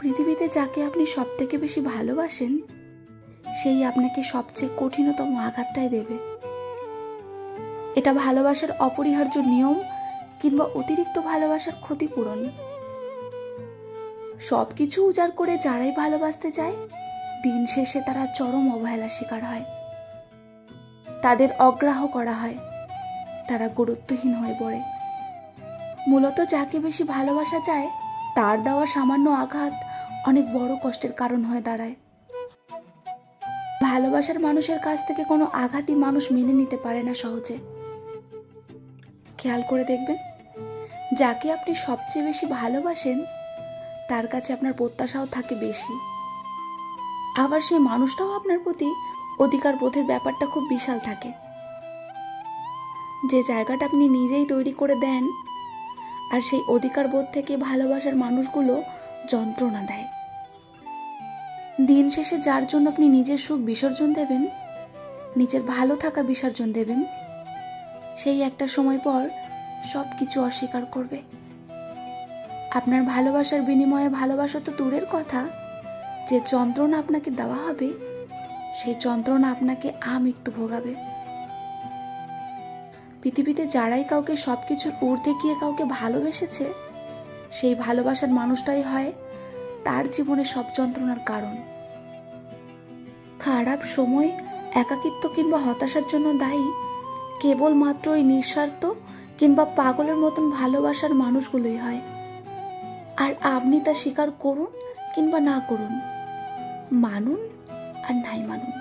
পৃথিবীতে যাকে আপনি সবথেকে বেশি ভালোবাসেন সেই আপনাকে সবচেয়ে কঠিনতম আঘাতটাই দেবে। এটা ভালোবাসার অপরিহার্য নিয়ম কিংবা অতিরিক্ত ভালোবাসার ক্ষতিপূরণ। সবকিছু উজাড় করে যারাই ভালোবাসতে যায় দিন শেষে তারা চরম অবহেলার শিকার হয়। তাদের অগ্রাহ্য করা হয়, তারা গুরুত্বহীন হয়ে পড়ে। মূলত যাকে বেশি ভালোবাসা যায় তার দেওয়া সামান্য আঘাত অনেক বড় কষ্টের কারণ হয়ে দাঁড়ায়। ভালোবাসার মানুষের কাছ থেকে কোনো আঘাতই মানুষ মেনে নিতে পারে না সহজে। খেয়াল করে দেখবেন, যাকে আপনি সবচেয়ে বেশি ভালোবাসেন তার কাছে আপনার প্রত্যাশাও থাকে বেশি। আবার সেই মানুষটাও আপনার প্রতি অধিকার বোধের ব্যাপারটা খুব বিশাল থাকে। যে জায়গাটা আপনি নিজেই তৈরি করে দেন, আর সেই অধিকার বোধ থেকে ভালোবাসার মানুষগুলো যন্ত্রণা দেয়। দিন শেষে যার জন্য আপনি নিজের সুখ বিসর্জন দেবেন, নিজের ভালো থাকা বিসর্জন দেবেন, সেই একটা সময় পর সব কিছু অস্বীকার করবে। আপনার ভালোবাসার বিনিময়ে ভালোবাসা তো দূরের কথা, যে যন্ত্রণা আপনাকে দেওয়া হবে সেই যন্ত্রণা আপনাকে আমৃত্যু ভোগাবে। পৃথিবীতে যারাই কাউকে সবকিছুর ঊর্ধ্বে গিয়ে কাউকে ভালোবেসেছে সেই ভালোবাসার মানুষটাই হয় তার জীবনে সব যন্ত্রণার কারণ। খারাপ সময়, একাকিত্ব কিংবা হতাশার জন্য দায়ী কেবলমাত্র ওই নিঃস্বার্থ কিংবা পাগলের মতন ভালোবাসার মানুষগুলোই হয়। আর আপনি তা স্বীকার করুন কিংবা না করুন, মানুন আর নাই মানুন।